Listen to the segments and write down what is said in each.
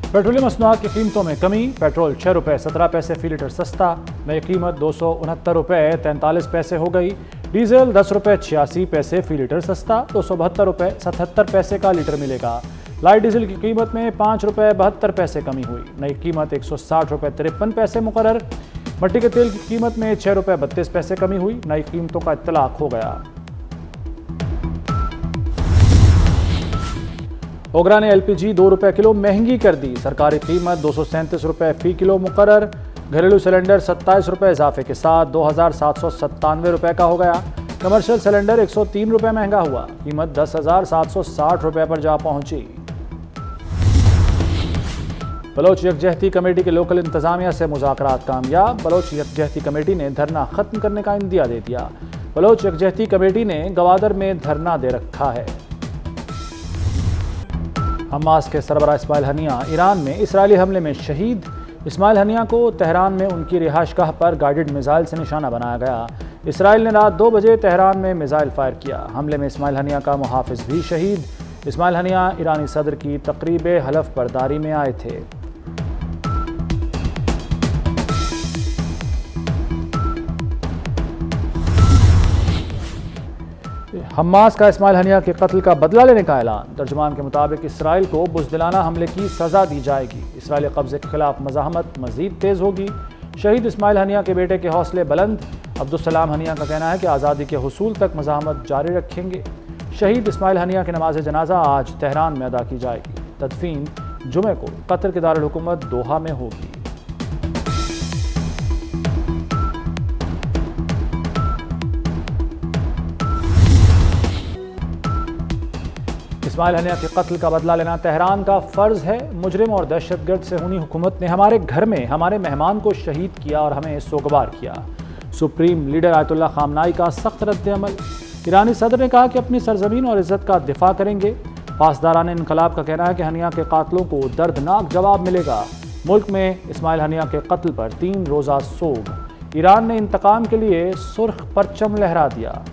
Petroleum मसनूआत की कीमतों में कमी। पेट्रोल 6 रुपये 17 पैसे फी लीटर सस्ता, नई कीमत 269 रुपये 43 पैसे हो गई। डीजल 10 रुपये 86 पैसे फी लीटर सस्ता, 272 रुपये 77 पैसे का लीटर मिलेगा। लाइट डीजल की कीमत में 5 रुपये 72 पैसे कमी हुई, नई कीमत 160 रुपये 53 पैसे मुकर्रर। मट्टी के तेल की कीमत में 6 रुपये 32 पैसे कमी हुई, नई कीमतों का इत्तलाक हो गया। ओगरा ने एलपीजी 2 रुपये किलो महंगी कर दी, सरकारी कीमत 237 रुपये फी किलो मुकर्रर। घरेलू सिलेंडर 27 रुपये इजाफे के साथ 2797 रुपये का हो गया। कमर्शियल सिलेंडर 103 रुपये महंगा हुआ, कीमत 10,760 रुपये पर जा पहुंची। बलोच यकजहती कमेटी के लोकल इंतजामिया से मुज़ाकरात कामयाब, बलोच यकजहती कमेटी ने धरना खत्म करने का इंदिया दे दिया। बलोच यकजहती कमेटी ने गवादर में धरना दे रखा है। हमास के सरबराह इस्माइल हनिया ईरान में इसराइली हमले में शहीद। इस्माइल हनिया को तेहरान में उनकी रिहाइशगाह पर गाइडेड मिसाइल से निशाना बनाया गया। इसराइल ने रात 2 बजे तेहरान में मिसाइल फायर किया। हमले में इस्माइल हनिया का मुहाफिज भी शहीद। इस्माइल हनिया ईरानी सदर की तकरीब हलफ बरदारी में आए थे। हमास का इस्माइल हनिया के कत्ल का बदला लेने का ऐलान। तर्जुमान के मुताबिक इसराइल को बुज़दिलाना हमले की सज़ा दी जाएगी। इसराइली कब्ज़े के खिलाफ मज़ाहमत मज़ीद तेज़ होगी। शहीद इस्माइल हनिया के बेटे के हौसले बुलंद। अब्दुस्सलाम हनिया का कहना है कि आज़ादी के हुसूल तक मज़ाहमत जारी रखेंगे। शहीद इस्माइल हनिया की नमाज जनाजा आज तेहरान में अदा की जाएगी। तदफीन जुमे को कतर के दारुल हुकूमत दोहा में होगी। इस्माइल हनिया के कत्ल का बदला लेना तेहरान का फ़र्ज़ है। मुजरिम और दहशतगर्द सेहूनी हुकूमत ने हमारे घर में हमारे मेहमान को शहीद किया और हमें सोगवार किया। सुप्रीम लीडर आयतुल्लाह खामनाई का सख्त रद्द-ए-अमल। ईरानी सदर ने कहा कि अपनी सरजमीन और इज़्ज़त का दिफा करेंगे। पासदारान इनकलाब का कहना है कि हनिया के कातलों को दर्दनाक जवाब मिलेगा। मुल्क में इस्माइल हनिया के कत्ल पर 3 रोज़ा सोग। ईरान ने इंतकाम के लिए सुर्ख परचम लहरा दिया।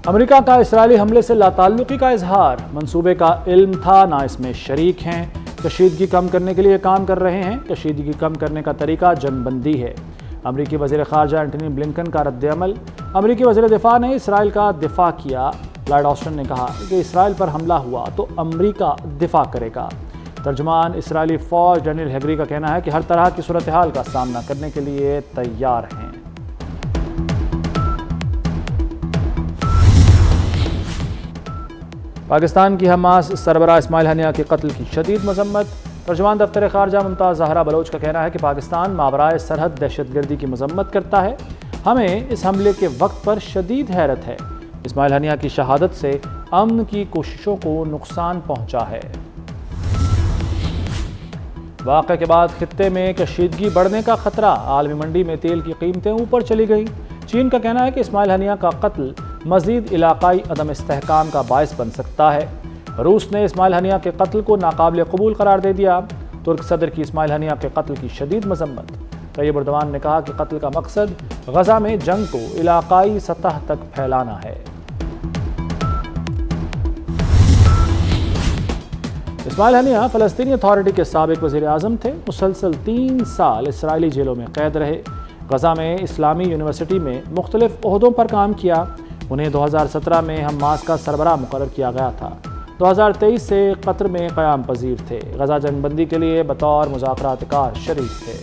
अमेरिका का इसराइली हमले से लाताल्लुकी का इजहार। मंसूबे का इल्म था, ना इसमें शरीक हैं। कशीदगी कम करने के लिए काम कर रहे हैं। कशीदगी कम करने का तरीका जंगबंदी है। अमरीकी वज़ीर ख़ारजा एंटनी ब्लिंकन का रद्द-ए-अमल। अमरीकी वज़ीर दिफा ने इसराइल का दिफा किया। लॉर्ड ऑस्टिन ने कहा कि इसराइल पर हमला हुआ तो अमरीका दिफा करेगा। तर्जुमान इसराइली फ़ौज डैनियल हेगरी का कहना है कि हर तरह की सूरत हाल का सामना करने के लिए तैयार हैं। पाकिस्तान की हमास सरबराह इस्माइल हनिया के कत्ल की शदीद मजम्मत। तर्जुमान दफ्तर ख़ारजा मुमताज़ ज़हरा बलोच का कहना है कि पाकिस्तान मावराए सरहद दहशतगर्दी की मजम्मत करता है। हमें इस हमले के वक्त पर शदीद हैरत है। इस्माइल हनिया की शहादत से अमन की कोशिशों को नुकसान पहुँचा है। वाक़े के बाद खित्ते में कशीदगी बढ़ने का खतरा। आलमी मंडी में तेल की कीमतें ऊपर चली गई। चीन का कहना है कि इस्माइल हनिया का कत्ल मज़ीद इलाकाई अदम इस्तेहकाम का बायस बन सकता है। रूस ने इस्माइल हनिया के कत्ल को नाकाबिल कबूल करार दे दिया। तुर्क सदर की इस्माइल हनिया के कत्ल की शदीद मजम्मत। तैयब एर्दोगान ने कहा कि कत्ल का मकसद गजा में जंग को इलाकाई सतह तक फैलाना है। इस्माइल हनिया फ़लस्तीनी अथॉरिटी के साबिक वज़ीर आज़म थे। मुसलसल 3 साल इसराइली जेलों में कैद रहे। गजा में इस्लामी यूनिवर्सिटी में मुख्तलिफ ओहदों पर काम किया। उन्हें 2017 में हमास का सरबराह मुकर्रर किया गया था। 2023 से कतर में क़याम पजीर थे। गजा जंगबंदी के लिए बतौर मुज़ाकरातकार शरीक थे।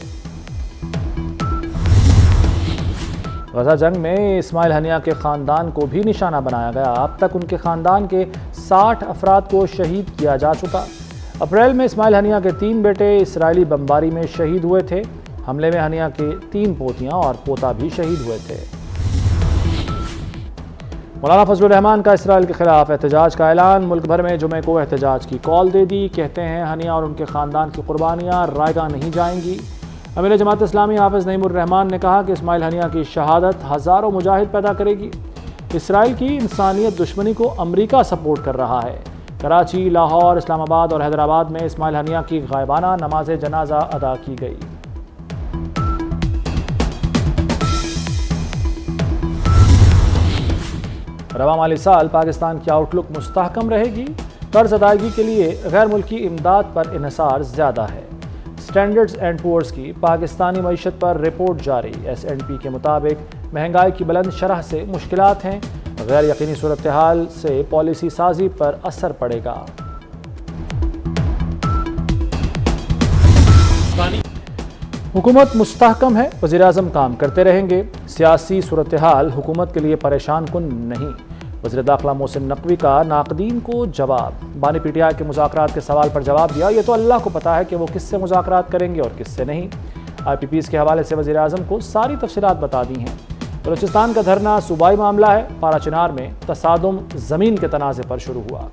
गजा जंग में इस्माइल हनिया के ख़ानदान को भी निशाना बनाया गया। अब तक उनके ख़ानदान के 60 अफराद को शहीद किया जा चुका। अप्रैल में इस्माइल हनिया के 3 बेटे इसराइली बमबारी में शहीद हुए थे। हमले में हनिया के 3 पोतियाँ और पोता भी शहीद हुए थे। मौलाना फजलुर रहमान का इसराइल के खिलाफ एहतजाज का ऐलान। मुल्क भर में जुमे को एहतजाज की कॉल दे दी। कहते हैं हनिया और उनके ख़ानदान की कुर्बानियाँ रायगा नहीं जाएंगी। अमीर जमात इस्लामी हाफिज़ नईमुर रहमान ने कहा कि इस्माइल हनिया की शहादत हज़ारों मुजाहिद पैदा करेगी। इसराइल की इंसानियत दुश्मनी को अमरीका सपोर्ट कर रहा है। कराची, लाहौर, इस्लामाबाद और हैदराबाद में इस्माइल हनिया की गायबाना नमाज जनाजा अदा की गई। رواں مالی سال پاکستان کی آؤٹ لک مستحکم رہے گی، قرض ادائیگی کے لیے غیر ملکی امداد پر انحصار زیادہ ہے۔ اسٹینڈرڈز اینڈ پورز کی پاکستانی معیشت پر رپورٹ جاری، S&P کے مطابق مہنگائی کی بلند شرح سے مشکلات ہیں، غیر یقینی صورتحال سے پالیسی سازی پر اثر پڑے گا۔ حکومت مستحکم ہے، وزیراعظم کام کرتے رہیں گے، سیاسی صورتحال حکومت کے لیے پریشان کن نہیں، وزیر داخلہ محسن نقوی کا ناقدین کو جواب۔ بانی پی ٹی آئی کے مذاکرات کے سوال پر جواب دیا، یہ تو اللہ کو پتا ہے کہ وہ کس سے مذاکرات کریں گے اور کس سے نہیں۔ IPPs کے حوالے سے وزیر اعظم کو ساری تفصیلات بتا دی ہیں۔ بلوچستان کا دھرنا صوبائی معاملہ ہے، پارا چنار میں تصادم زمین کے تنازع پر شروع ہوا۔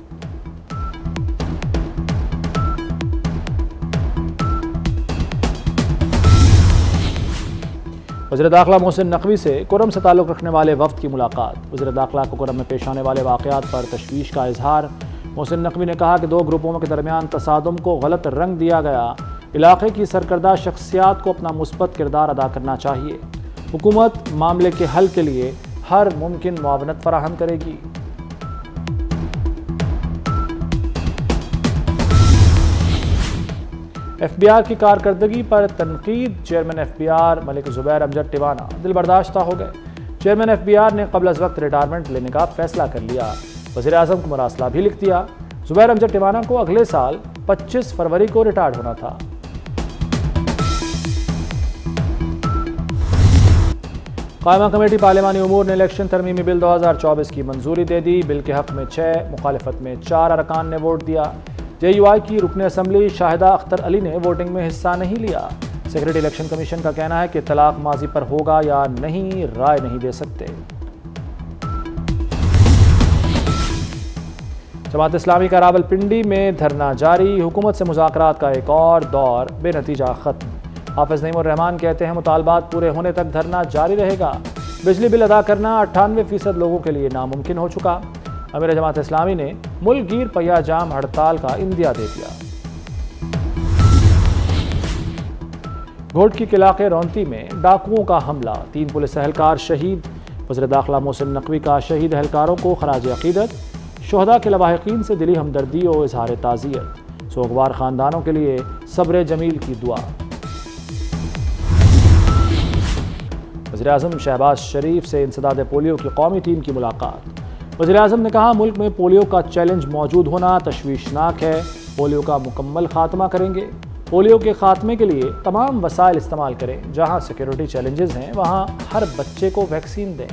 وزیر داخلہ محسن نقوی سے کرم سے تعلق رکھنے والے وفد کی ملاقات۔ وزیر داخلہ کو کرم میں پیش آنے والے واقعات پر تشویش کا اظہار۔ محسن نقوی نے کہا کہ دو گروپوں کے درمیان تصادم کو غلط رنگ دیا گیا، علاقے کی سرکردہ شخصیات کو اپنا مثبت کردار ادا کرنا چاہیے، حکومت معاملے کے حل کے لیے ہر ممکن معاونت فراہم کرے گی۔ FBR کی کارکردگی پر تنقید، چیئرمین FBR ملک زبیر امجد ٹیوانہ دل برداشتہ ہو گئے۔ چیئرمین FBR نے قبل از وقت ریٹائرمنٹ لینے کا فیصلہ کر لیا، وزیر اعظم کو مراسلہ بھی لکھ دیا۔ زبیر امجد ٹیوانہ کو اگلے سال 25 فروری کو ریٹائرڈ ہونا تھا۔ قائمہ کمیٹی پارلیمانی امور نے الیکشن ترمیمی بل 2024 کی منظوری دے دی، بل کے حق میں 6، مخالفت میں 4 ارکان نے ووٹ دیا۔ JUI کی رکن اسمبلی شاہدہ اختر علی نے ووٹنگ میں حصہ نہیں لیا۔ سیکریٹری الیکشن کمیشن کا کہنا ہے کہ طلاق ماضی پر ہوگا یا نہیں رائے نہیں دے سکتے۔ جماعت اسلامی کا راولپنڈی میں دھرنا جاری، حکومت سے مذاکرات کا ایک اور دور بے نتیجہ ختم۔ حافظ نعیم الرحمان کہتے ہیں مطالبات پورے ہونے تک دھرنا جاری رہے گا۔ بجلی بل ادا کرنا 98% لوگوں کے لیے ناممکن ہو چکا۔ امیر جماعت اسلامی نے ملک گیر پہیہ جام ہڑتال کا اندیا دے دیا۔ گھوٹکی کے علاقے رونتی میں ڈاکوؤں کا حملہ، 3 پولیس اہلکار شہید۔ وزیر داخلہ محسن نقوی کا شہید اہلکاروں کو خراج عقیدت، شہداء کے لواحقین سے دلی ہمدردی و اظہار تعزیت، سوگوار خاندانوں کے لیے صبر جمیل کی دعا۔ وزیر اعظم شہباز شریف سے انسداد پولیو کی قومی ٹیم کی ملاقات۔ وزیر اعظم نے کہا ملک میں پولیو کا چیلنج موجود ہونا تشویشناک ہے، پولیو کا مکمل خاتمہ کریں گے، پولیو کے خاتمے کے لیے تمام وسائل استعمال کریں، جہاں سیکیورٹی چیلنجز ہیں وہاں ہر بچے کو ویکسین دیں۔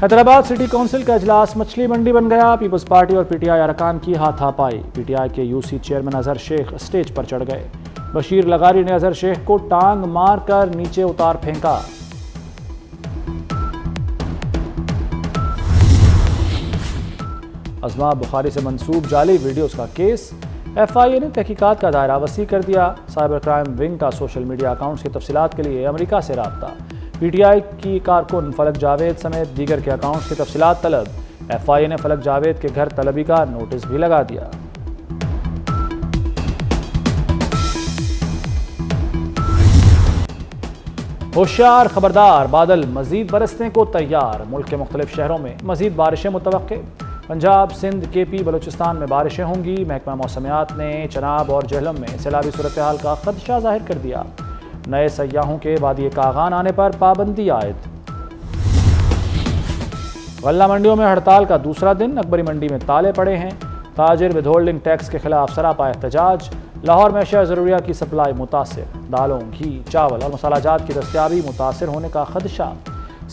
حیدرآباد سٹی کونسل کا اجلاس مچھلی منڈی بن گیا، پیپلز پارٹی اور PTI ارکان کی ہاتھا پائی، PTI کے UC چیئرمین اظہر شیخ اسٹیج پر چڑھ گئے، بشیر لغاری نے اظہر شیخ کو ٹانگ مار کر نیچے اتار پھینکا۔ اسماء بخاری سے منسوب جعلی ویڈیوز کا کیس، FIA نے تحقیقات کا دائرہ وسیع کر دیا، سائبر کرائم ونگ کا سوشل میڈیا اکاؤنٹس کی تفصیلات کے لیے امریکہ سے رابطہ، PTI کی کارکن فلک جاوید سمیت دیگر کے اکاؤنٹس کی تفصیلات طلب، FIA نے فلک جاوید کے گھر طلبی کا نوٹس بھی لگا دیا۔ ہوشیار خبردار، بادل مزید برسنے کو تیار، ملک کے مختلف شہروں میں مزید بارشیں متوقع، پنجاب، سندھ، KP، بلوچستان میں بارشیں ہوں گی، محکمہ موسمیات نے چناب اور جہلم میں سیلابی صورتحال کا خدشہ ظاہر کر دیا، نئے سیاحوں کے وادی کاغان آنے پر پابندی عائد۔ غلہ منڈیوں میں ہڑتال کا دوسرا دن، اکبری منڈی میں تالے پڑے ہیں، تاجر ود ہولڈنگ ٹیکس کے خلاف سراپا احتجاج، لاہور میں اشیاء ضروریہ کی سپلائی متاثر، دالوں، گھی، چاول اور مسالہ جات کی دستیابی متاثر ہونے کا خدشہ،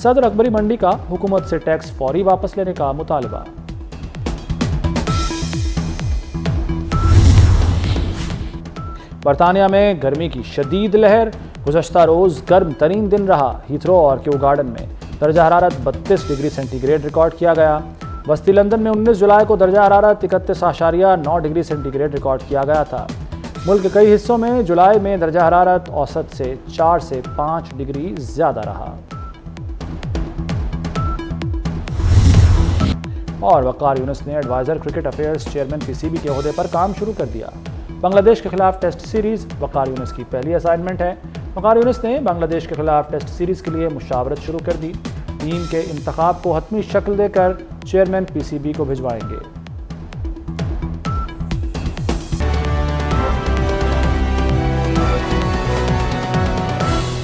صدر اکبری منڈی کا حکومت سے ٹیکس فوری واپس لینے کا مطالبہ۔ برطانیہ میں گرمی کی شدید لہر، گزشتہ روز گرم ترین دن رہا، ہیتھرو اور کیو گارڈن میں درجہ حرارت 32 ڈگری سینٹی گریڈ ریکارڈ کیا گیا، وسطی لندن میں 19 جولائی کو درجہ حرارت 31.9 ڈگری سینٹی گریڈ ریکارڈ کیا گیا تھا۔ ملک کے کئی حصوں میں جولائی میں درجہ حرارت اوسط سے 4 سے 5 ڈگری زیادہ رہا۔ اور وقار یونس نے adviser cricket affairs chairman PCB کے عہدے پر کام شروع کر دیا۔ بنگلہ دیش کے خلاف ٹیسٹ سیریز وقار یونس کی پہلی اسائنمنٹ ہے، وقار یونس نے بنگلہ دیش کے خلاف ٹیسٹ سیریز کے لیے مشاورت شروع کر دی۔ ٹیم کے انتخاب کو حتمی شکل دے کر چیئرمین پی سی بی کو بھجوائیں گے۔